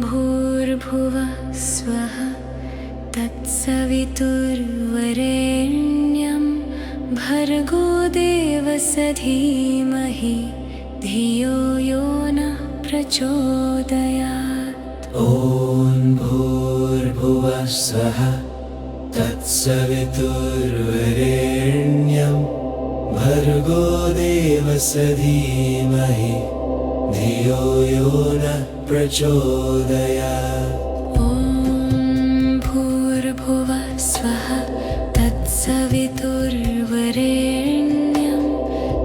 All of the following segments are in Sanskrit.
भूर्भुवः स्वः तत्सवितुर्वरेण्यं भर्गो देवस्य धीमहि धियो यो नः प्रचोदयात्। ॐ भूर्भुवः स्वः तत्सवितुर्वरेण्यं भर्गो देवस्य धीमहि धियो यो नः प्रचोदयात्। ॐ भूर्भुवः स्वः तत्सवितुर्वरेण्यं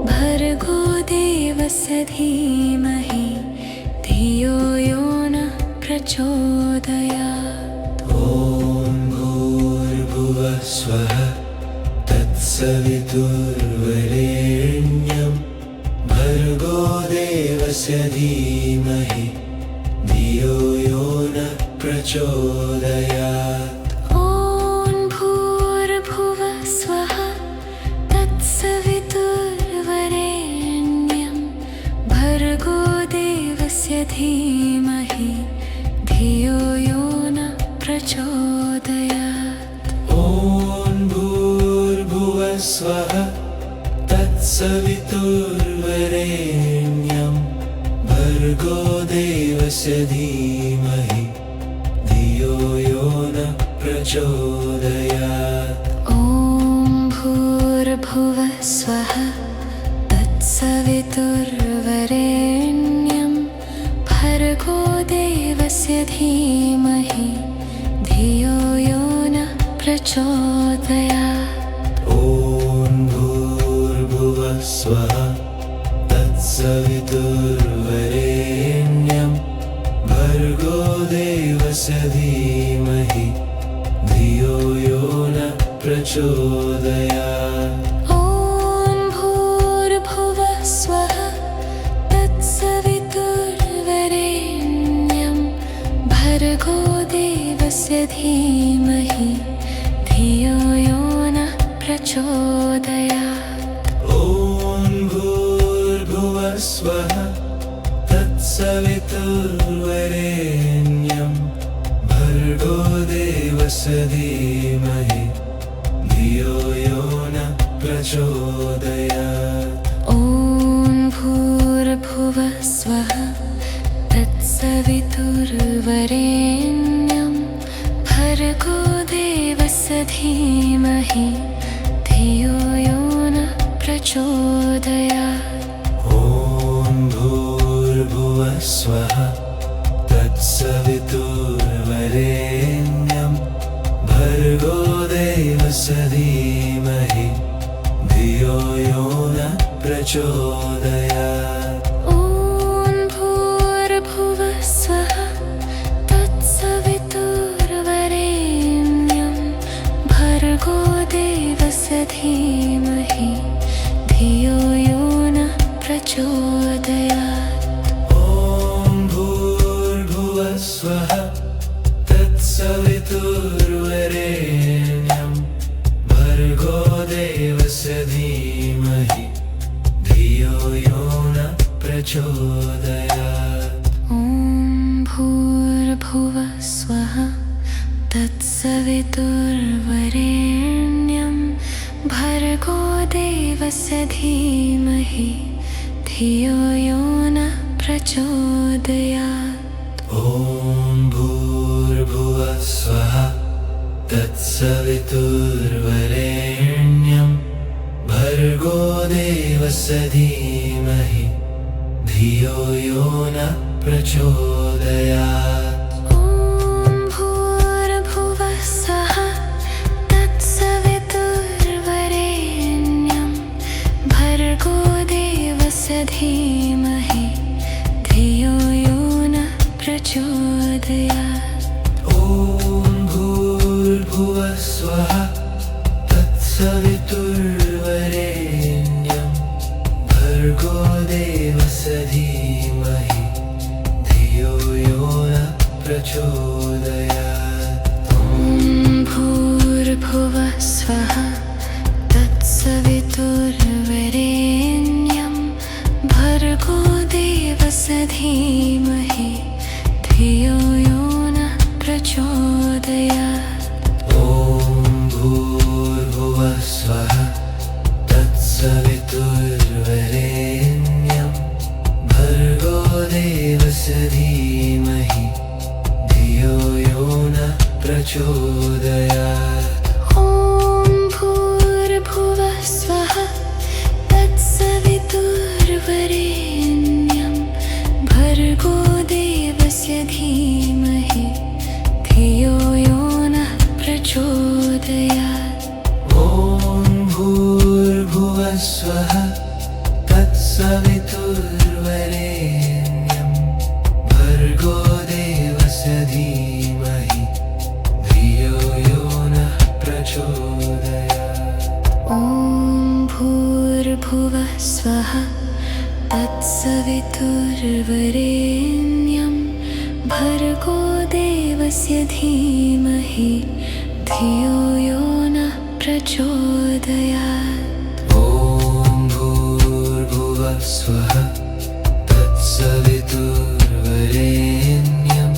भर्गो देवस्य धीमहि धियो यो नः प्रचोदयात्। ॐ भूर्भुवः स्वः तत्सवितुर्वरेण्यं भर्गो देवस्य धीमहि धियो यो नः प्रचोदयात्। ॐ भूर्भुवः स्वः तत्सवितुर्वरेण्यं भर्गो देवस्य धीमहि धियो यो नः प्रचोदयात्। ॐ भूर्भुवः स्वः तत्सवितुर्वरेण्यं भर्गो देवस्य धीमहि धियो यो नः प्रचोदयात्। ॐ भूर्भुवः स्वः तत्सवितुर्वरेण्यं भर्गो देवस्य धीमहि धियो यो नः प्रचोदयात्। ॐ भूर्भुवः स्वः तत्सवितुर्वरेण्यं भर्गो देवस्य धीमहि धियो यो नः प्रचोदयात्। ॐ भूर्भुवः स्वः तत्सवितुर्वरेण्यं भर्गो देवस्य धीमहि धियो यो नः प्रचोदयात्। ॐ भूर्भुवः स्वः तत्सवितुर्वरेण्यं भर्गो देवस्य धीमहि धियो यो नः प्रचोदयात्। ॐ भूर्भुवः स्वः तत्सवितुर्वरेण्यं भर्गो देवस्य धीमहि धियो यो नः प्रचोदयात्। ॐ भूर्भुवः स्वः तत्सवितुर्वरेण्यं भर्गो देवस्य धीमहि धियो यो नः प्रचोदयात्। ॐ भूर्भुवः स्वः तत्सवितुर्वरेण्यं भर्गो देवस्य धीमहि धियो यो नः प्रचोदयात्। ॐ भूर्भुवः स्वः तत्सवितुर्वरेण्यं भर्गो देवस्य धीमहि धियो यो नः प्रचोदयात्। ॐ भूर्भुवः स्वः तत्सवितुर्वरेण्यं भर्गो देवस्य धीमहि धियो यो नः प्रचोदयात्। ॐ भूर्भुवः स्वः तत्सवितुर्वरेण्यं भर्गो देवस्य धीमहि धियो यो नः प्रचोदयात्। ॐ भूर्भुवः स्वः तत्सवितुर्वरेण्यं भर्गो देवस्य धीमहि धियो यो नः प्रचोदयात्। ॐ भूर्भुवः स्वः तत्सवितुर्वरेण्यं भर्गो देवस्य धीमहि धियो यो नः प्रचोदयात्। ॐ भूर्भुवः स्वः धीमहि धियो यो नः प्रचोदयात्। ॐ भूर्भुवः स्वः तत्सवितुर्वरेण्यं भर्गो देवस्य धीमहि धियो यो नः प्रचोदयात्। ॐ भूर्भुवः स्वः तत्सवितुर्वरेण्यं भर्गो देवस्य धीमहि धियो यो नः प्रचोदयात्। ॐ भूर्भुवः स्वः तत्सवितुर्वरेण्यं भर्गो देवस्य धीमहि धियो यो नः प्रचोदयात्। ॐ भूर्भुवः स्वः तत्सवितुर्वरेण्यं भर्गो देवस्य धीमहि धियो यो नः प्रचोदयात्। ॐ भूर्भुवः स्वः तत्सवितुर्वरेण्यं भर्गो देवस्य धीमहि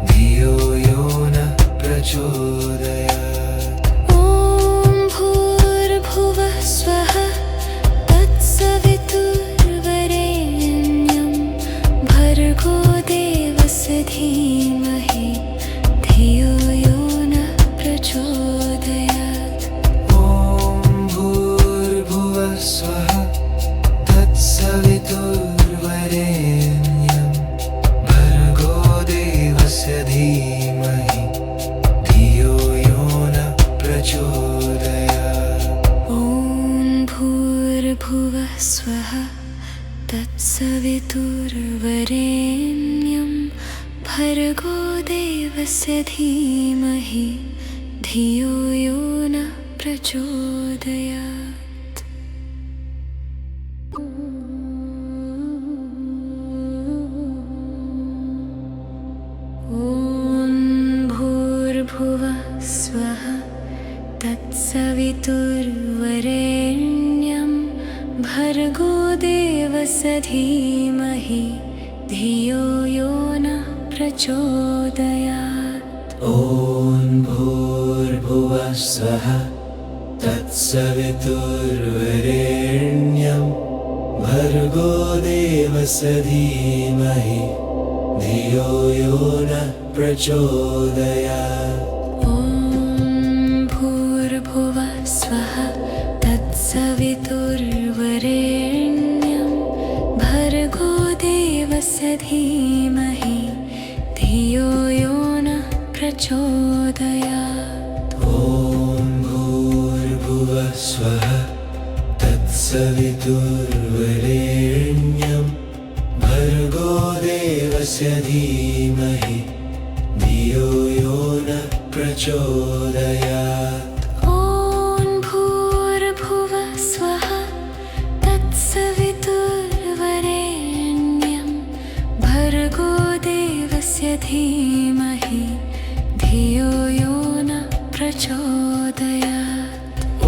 धियो यो नः प्रचोदयात्। ॐ भूर्भुवः स्वः तत्सवितुर्वरेण्यं भर्गो देवस्य धीमहि धियो यो नः प्रचोदयात्। ॐ भूर्भुवः स्वः तत्सवितुर्वरेण्यं भर्गो देवस्य धीमहि धियो यो नः प्रचोदयात्। ॐ भूर्भुवः स्वः तत्सवितुर्वरेण्यं भर्गो देवस्य धीमहि धियो यो नः प्रचोदयात्। ॐ भूर्भुवः स्वः तत्सवितुर्वरेण्यं भर्गो देवस्य धीमहि धियो यो नः प्रचोदयात्। ॐ भूर्भुवः स्वः तत्सवितुर्वरेण्यं भर्गो देवस्य धीमहि धियो यो नः प्रचोदयात्। ॐ भूर्भुवः स्वः तत्सवितुर्वरेण्यं भर्गो देवस्य धीमहि धियो यो नः प्रचोदयात्। ॐ भूर्भुवः स्वः तत्सवितुर्वरेण्यं भर्गो देवस्य धीमहि धियो यो नः प्रचोदयात्। ॐ भूर्भुवः स्वः तत्सवितुर्वरेण्यं भर्गो देवस्य धीमहि धियो यो नः प्रचोदयात्। ॐ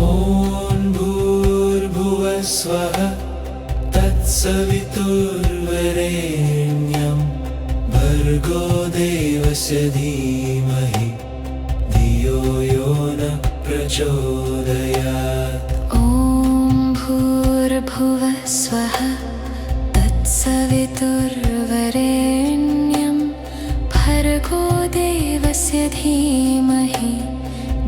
भूर्भुवः स्वः तत्सवितुर्वरेण्यं भर्गो देवस्य धीमहि धियो यो नः प्रचोदयात्। ॐ भूर्भुवः स्वः तत्सवितुर्वरेण्यं भर्गो देवस्य धीमहि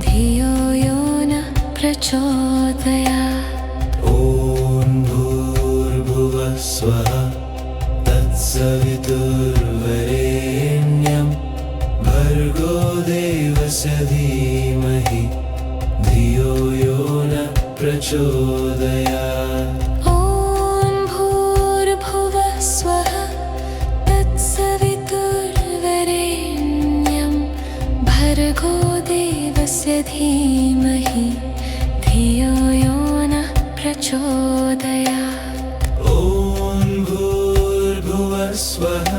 धियो यो नः प्रचोदयात्। ॐ भूर्भुवः स्वः तत्सवितुर्वरेण्यं भर्गो देवस्य धीमहि धियो यो नः प्रचोदयात्। ॐ भूर्भुवः स्वः तत्सवितुर्वरेण्यं भर्गो देवस्य धीमहि धियो यो नः प्रचोदयात्। ॐ भूर्भुवः स्वः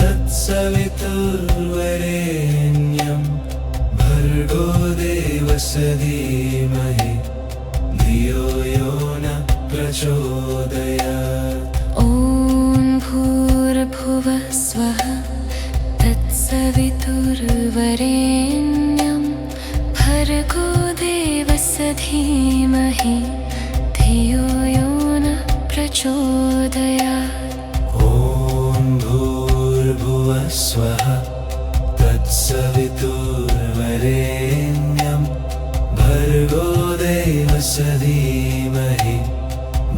तत्सवितुर्वरेण्यं भर्गो देवस्य धीमहि धियो यो नः तत्सवितुर्वरेण्यं भर्गो देवस्य धीमहि धियो यो नः प्रचोदयात्। ॐ भूर्भुवः स्वः तत्सवितुर्वरेण्यं भर्गो देवस्य धीमहि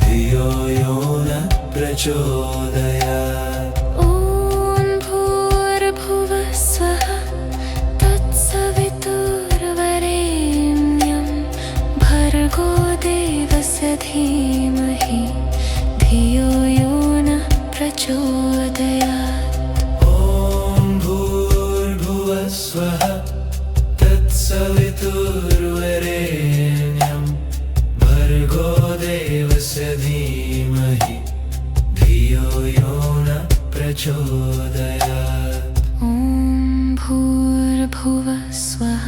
धियो यो नः प्रचोदयात्। ॐ भूर्भुवः स्वः तत्सवितुर्वरेण्यं भर्गो देवस्य धीमहि धियो यो नः प्रचोदयात्। ॐ भूर्भुवः स्वः तत्सवितुर्वरेण्यं भर्गो देवस्य धीमहि धियो यो नः प्रचोदयात्। ॐ भूर्भुवः स्वः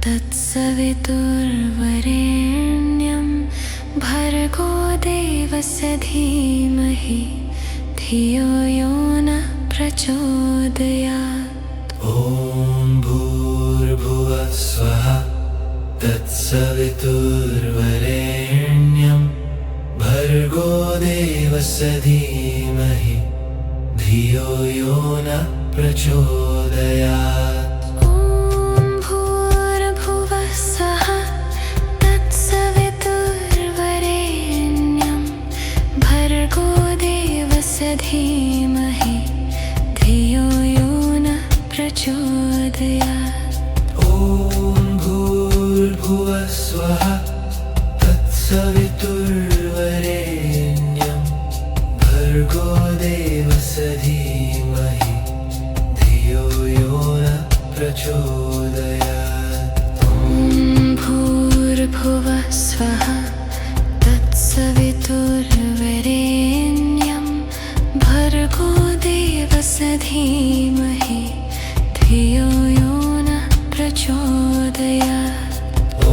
तत्सवितुर्वरेण्यं भर्गो देवस्य धीमहि धियो यो नः प्रचोदयात्। ॐ भूर्भुवः स्वः तत्सवितुर्वरेण्यं भर्गो देवस्य धीमहि धियो यो नः प्रचोदयात्। ॐ भूर्भुवः स्वः तत्सवितुर्वरेण्यं भर्गो देवस्य धीमहि धियो यो नः प्रचोदयात्। ॐ भूर्भुवः स्वः तत्सवितुर्वरेण्यं भर्गो देवस्य धीमहि धियो यो नः प्रचोदयात्। ॐ भूर्भुवः स्वः तत्सवितुर्वरेण्यं भर्गो देवस्य धीमहि धियो यो नः प्रचोदयात्। ॐ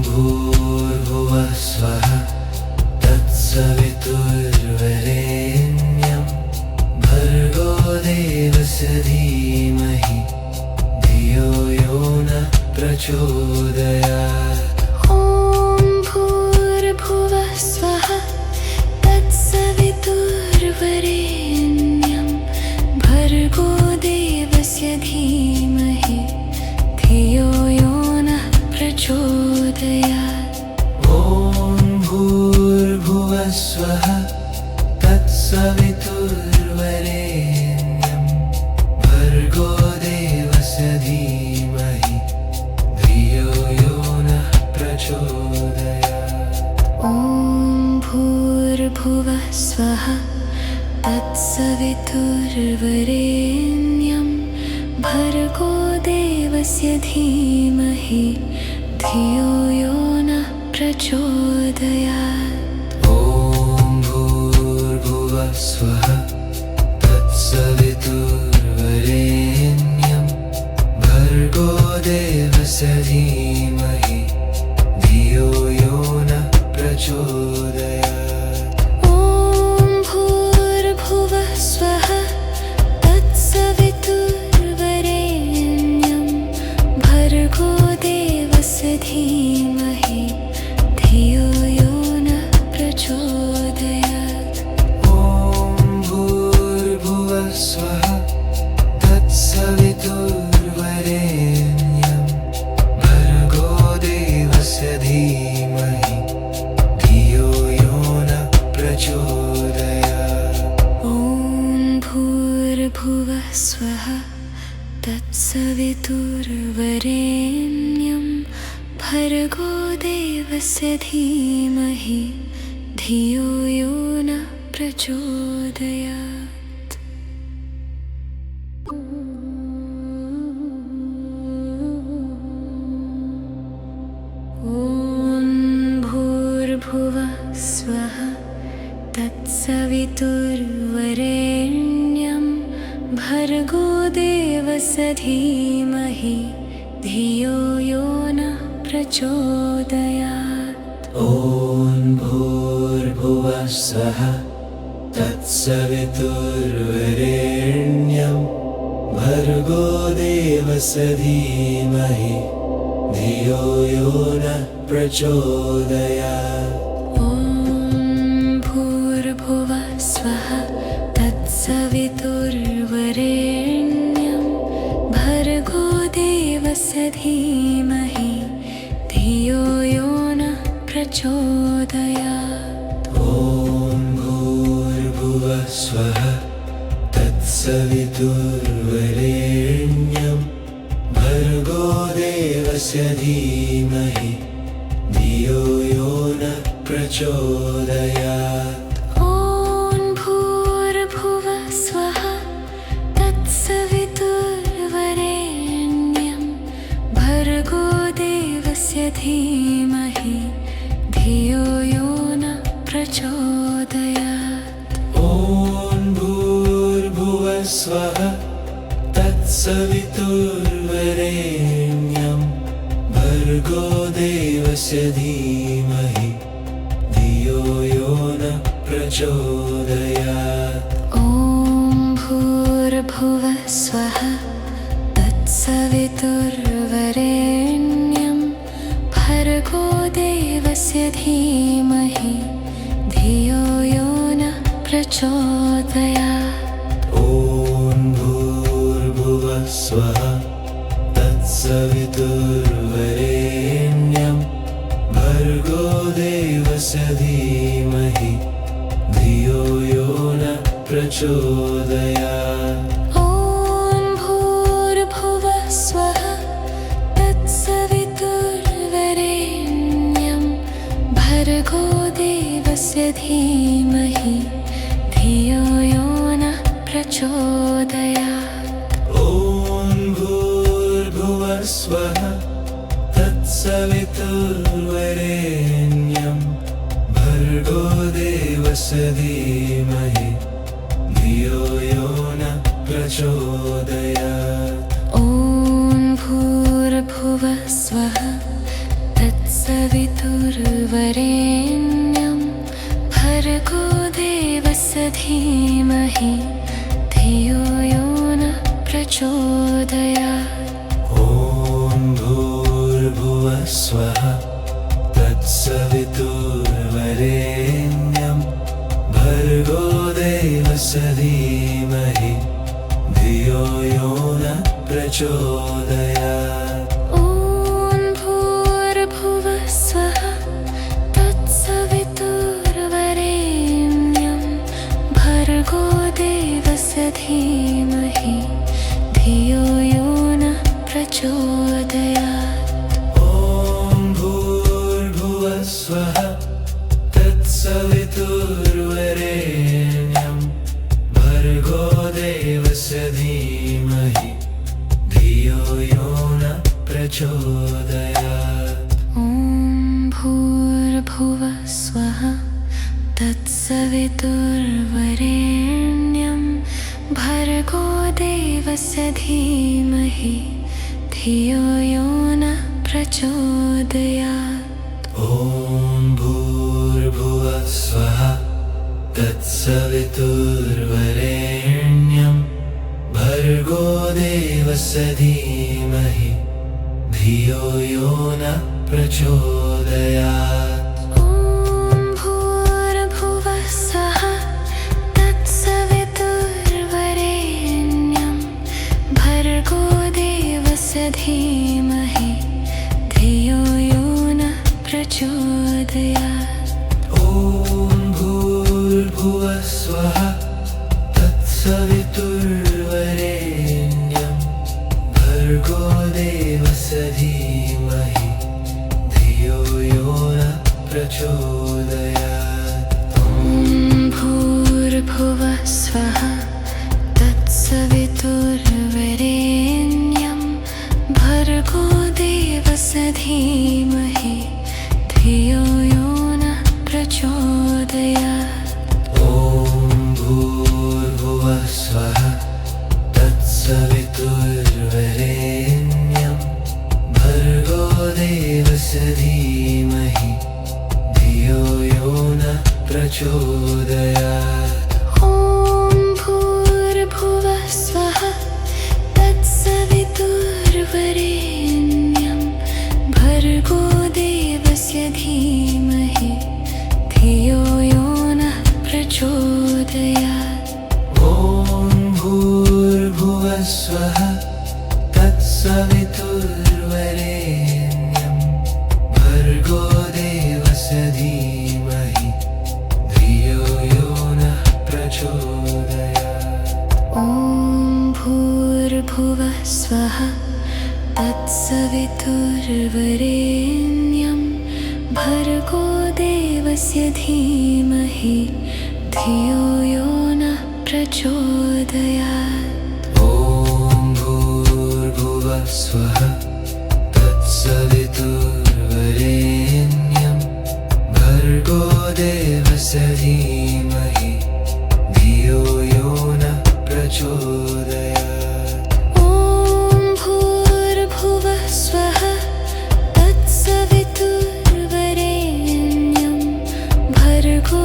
भूर्भुवः स्वः तत्सवितुर्वरेण्यं भर्गो देवस्य धीमहि धियो यो नः प्रचोदयात्। ॐ भूर्भुवः स्वः तत्सवितुर्वरेण्यं भर्गो देवस्य धीमहि धियो यो नः प्रचोदयात्। ॐ भूर्भुवः स्वः तत्सवितुर्वरेण्यं भर्गो देवस्य धीमहि धियो यो नः प्रचोदयात्। ॐ भूर्भुवः स्वः तत्सवितुर्वरेण्यं भर्गो देवस्य धीमहि धियो यो नः प्रचोदयात्। ॐ भूर्भुवः स्वः तत्सवितुर्वरेण्यं भर्गो देवस्य धीमहि धियो यो नः प्रचोदयात्। ॐ भूर्भुवः स्वः तत्सवितुर्वरेण्यं भर्गो देवस्य धीमहि धियो यो नः प्रचोदयात्। ॐ भूर्भुवः स्वः तत्सवितुर्वरेण्यं भर्गो देवस्य धीमहि धियो यो नः प्रचोदयात्। ॐ भूर्भुवः स्वः तत्सवितुर्वरेण्यं भर्गो देवस्य धीमहि धियो यो नः प्रचोदयात्। ॐ भूर्भुवः स्वः तत्सवितुर्वरेण्यं भर्गो देवस्य धीमहि धियो यो नः प्रचोदयात्। ॐ भूर्भुवः स्वः तत्सवितुर्वरेण्यं भर्गो देवस्य धीमहि धियो यो नः प्रचोदयात् ॐ भूर्भुवः स्वः तत्सवितुर्वरेण्यं भर्गो देवस्य धीमहि धियो यो नः प्रचोदयात् ॐ भूर्भुवः स्वः तत्सवितुर्वरेण्यं भर्गो देवस्य धीमहि धियो यो नः प्रचोदयात् ॐ भूर्भुवः स्वः तत्सवितुर्वरेण्यं भर्गो देवस्य धीमहि धियो यो नः प्रचोदयात् ॐ भूर्भुवः स्वः तत्सवितुर्वरेण्यं भर्गो देवस्य धीमहि धियो यो नः प्रचोदयात् ॐ भूर्भुवः स्वः तत्सवितुर्वरेण्यं भर्गो देवस्य धीमहि धियो यो नः प्रचोदयात् ॐ भूर्भुवः स्वः तत्सवितुर्वरेण्यं भर्गो देवस्य धीमहि धियो यो नः प्रचोदयात् ॐ भूर्भुवः स्वः तत्सवितुर्वरेण्यं भर्गो देवस्य धीमहि धियो यो नः प्रचोदयात् ॐ भूर्भुवः स्वः तत्सवितुर्वरेण्यं भर्गो देवस्य धीमहि धियो यो नः प्रचोदयात् ॐ भूर्भुवः स्वः तत्सवितुर्वरेण्यं भर्गो देवस्य धीमहि धियो यो नः प्रचोदयात् ॐ भूर्भुवः स्वः तत्सवितुर्वरेण्यं भर्गो देवस्य धीमहि धियो यो नः प्रचोदयात् ॐ भूर्भुवः स्वः तत्सवितुर्वरेण्यं भर्गो देवस्य धीमहि धियो यो नः प्रचोदयात् ॐ भूर्भुवः स्वः तत्सवितुर्वरेण्यं भर्गो देवस्य धीमहि धियो यो नः प्रचोदयात् ॐ भूर्भुवः स्वः तत्सवितुर्वरेण्यं भर्गो देवस्य धीमहि धियो यो नः प्रचोदयात् ॐ भूर्भुवः स्वः तत्सवितुर्वरेण्यं भर्गो देवस्य धीमहि धियो यो नः प्रचोदयात् ॐ भूर्भुवः स्वः तत्सवितुर्वरेण्यं भर्गो देवस्य धीमहि धियो यो नः प्रचोदयात् ॐ भूर्भुवः स्वः तत्सवितुर्वरेण्यं भर्गो देवस्य धीमहि धियो यो नः प्रचोदयात् ॐ भूर्भुवः स्वः तत्सवितुर्वरेण्यं भर्गो देवस्य धीमहि धियो यो नः प्रचोदयात् ॐ भूर्भुवः स्वः तत्सवितुर्वरेण्यं भर्गो देवस्य धीमहि धियो यो नः प्रचोदयात् ॐ भूर्भुवः स्वः तत्सवितुर्वरेण्यं भर्गो देवस्य धीमहि धियो यो नः प्रचोदयात्। ॐ भूर्भुवः स्वः तत्सवितुर्वरेण्यं भर्गो देवस्य धीमहि धियो यो नः प्रचोदयात्। ॐ भूर्भुवः स्वः तत्सवितुर्वरेण्यं भर्गो देवस्य धीमहि धियो यो नः प्रचोदयात्। ॐ भूर्भुवः स्वः तत्सवितुर्वरेण्यं भर्गो देवस्य धीमहि धियो यो नः प्रचोदयात्। ॐ भूर्भुवः स्वः तत्सवितुर्वरेण्यं भर्गो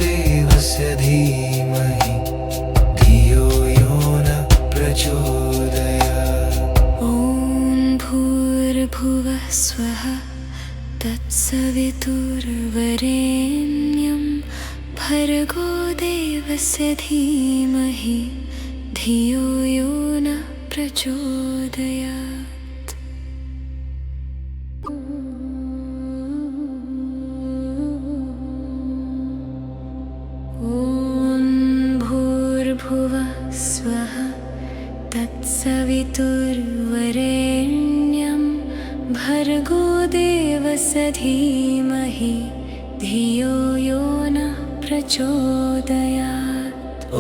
देवस्य धीमहि धियो यो नः प्रचोदयात्। ॐ भूर्भुवः स्वः तत्सवितुर्वरेण्यं भर्गो देवस्य धीमहि धियो यो नः प्रचोदयात्। ॐ भूर्भुवः स्वः तत्सवितुर्वरेण्यं भर्गो देवस्य धीमहि धियो यो नः प्रचोदयात्। ॐ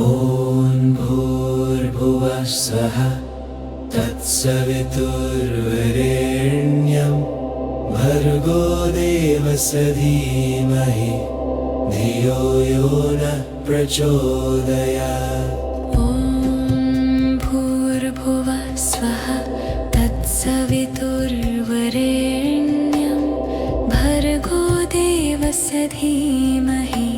भूर्भुवः स्वः तत्सवितुर्वरेण्यं भर्गो देवस्य धीमहि धियो यो नः प्रचोदयात्। ॐ भूर्भुवः स्वः तत्सवितुर्वरेण्यं भर्गो देवस्य धीमहि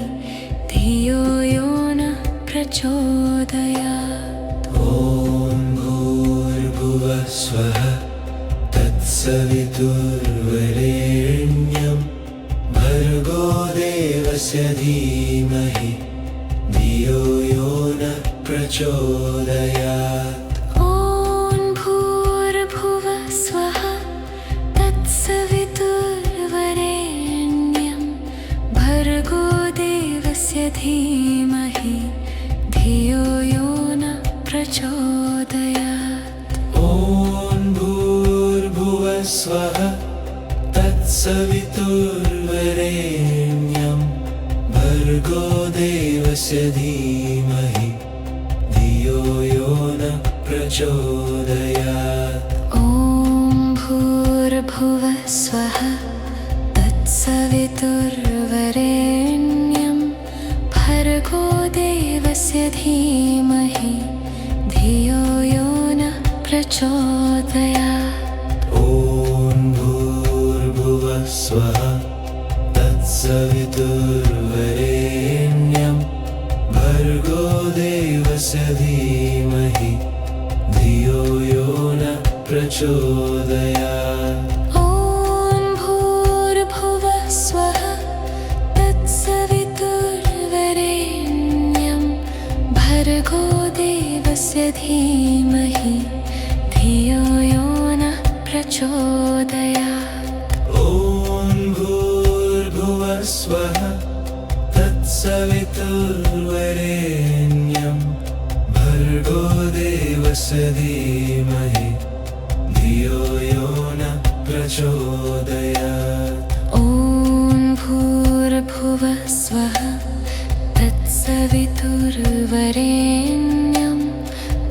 धियो यो नः प्रचोदयात्। ॐ भूर्भुवः स्वः तत्सवितुर्वरेण्यं भर्गो देवस्य धीमहि धियो यो नः प्रचोदयात्। ॐ भूर्भुवः स्वः तत्सवितुर्वरेण्यं भर्गो देवस्य धीमहि धियो यो नः प्रचोदयात्। ॐ भूर्भुवः स्वः तत्सवितुर्वरेण्यं भर्गो देवस्य धीमहि धियो यो नः प्रचोदयात्। ॐ भूर्भुवः स्वः तत्सवितुर्वरेण्यं भर्गो देवस्य धीमहि धियो यो नः प्रचोदयात्। ॐ भूर्भुवः स्वः तत्सवितुर्वरेण्यं भर्गो देवस्य धीमहि धियो यो नः प्रचोदयात्। ॐ भूर्भुवः स्वः तत्सवितुर्वरेण्यं भर्गो देवस्य धीमहि धियो यो नः प्रचोदयात्। ॐ भूर्भुवः स्वः तत्सवितुर्वरेण्यं भर्गो देवस्य धीमहि धियो यो नः प्रचोदयात्। ॐ भूर्भुवः स्वः तत्सवितुर्वरेण्यं भर्गो देवस्य धीमहि धियो यो नः प्रचोदयात्। ॐ भूर्भुवः स्वः तत्सवितुर्वरेण्यं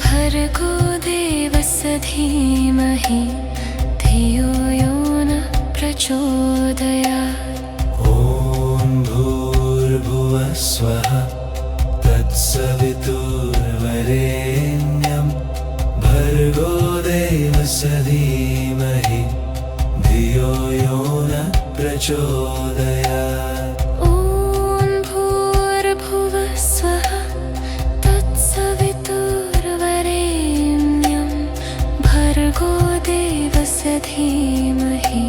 भर्गो देवस्य धीमहि धियो यो नः प्रचोदयात्। ॐ भूर्भुवः स्वः तत्सवितुर्वरेण्यं भर्गो देवस्य देवस्य धीमहि धियो यो नः प्रचोदयात्। ॐ भूर्भुवः स्वः तत्सवितुर्वरेण्यं भर्गो देवस्य धीमहि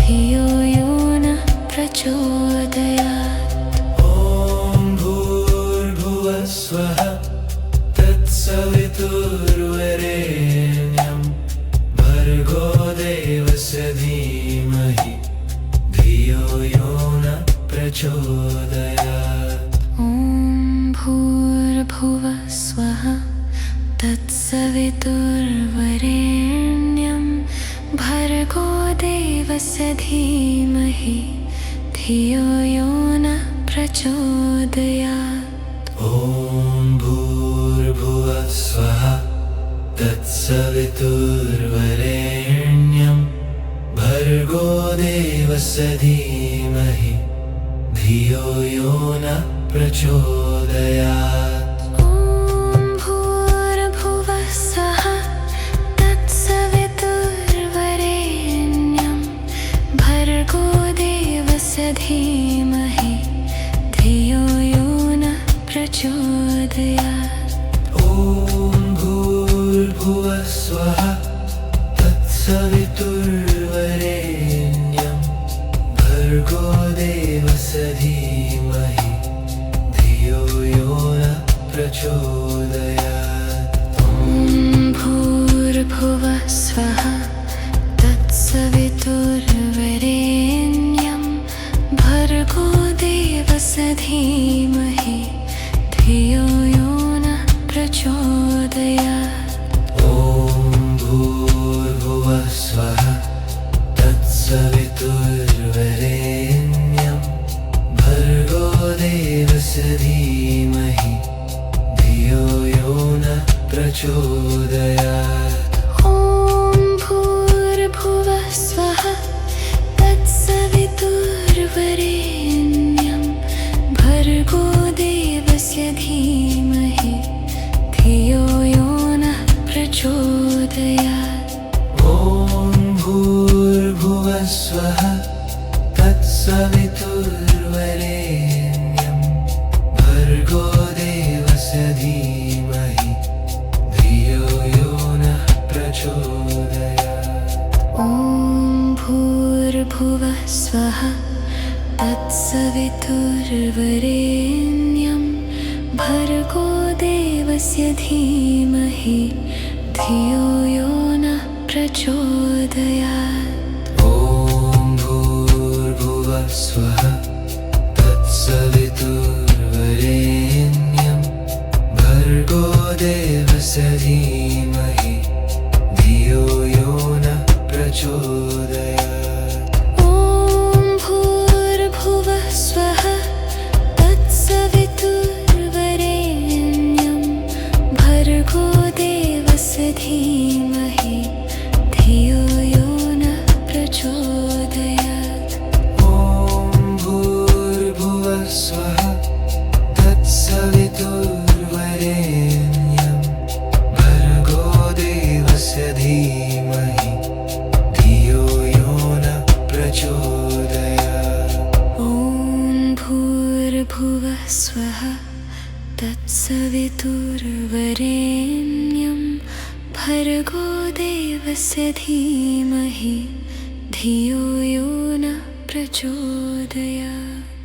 धियो यो नः प्रचोदयात्। ॐ भूर्भुवः स्वः तत्सवितुर्वरेण्यं भर्गो देवस्य धीमहि धियो यो नः प्रचोदयात्। ॐ भूर्भुवः स्वः तत्सवितुर्वरेण्यं भर्गो देवस्य धीमहि धियो यो नः प्रचोदयात्। ॐ भूर्भुवः स्वः तत्सवितुर्वरेण्यं भर्गो देवस्य धीमहि धियो यो नः प्रचोदयात्। ॐ भूर्भुवः स्वः तत्सवितुर्वरेण्यं भर्गो देवस्य धीमहि धियो यो नः प्रचोदयात्। ॐ भूर्भुवः स्वः तत्सवितुर्वरेण्यं भर्गो देवस्य धीमहि धियो यो नः प्रचोदयात्। ॐ भूर्भुवः स्वः तत्सवितुर्वरेण्यं भर्गो देवस्य धीमहि धियो यो नः प्रचोदयात्। ॐ भूर्भुवः स्वः तत्सवितुर्वरेण्यं भर्गो देवस्य धीमहि धियो यो नः प्रचोदयात्। ॐ भूर्भुवः स्वः तत्सवितुर्वरेण्यं भर्गो देवस्य धीमहि धियो यो नः प्रचोदयात्। ॐ भूर्भुवः स्वः तत्सवितुर्वरेण्यं भर्गो देवस्य धीमहि धियो यो नः प्रचोदयात्। ॐ भूर्भुवः स्वः तत्सवितुर्वरेण्यं भर्गो देवस्य धीमहि धियो यो नः प्रचोदयात्। ॐ भूर्भुवः स्वः तत्सवितुर्वरेण्यं भर्गो देवस्य धीमहि धियो यो नः प्रचोदयात्। ॐ भूर्भुवः स्वः तत्सवितुर्वरेण्यं भर्गो देवस्य धीमहि धियो यो नः प्रचोदयात्। ॐ भूर्भुवः स्वः तत्सवितुर्वरेण्यं भर्गो देवस्य धीमहि धियो यो नः प्रचोदयात्। ॐ भूर्भुवः स्वः तत्सवितुर्वरेण्यं भर्गो देवस्य धीमहि धियो यो नः प्रचोदयात्।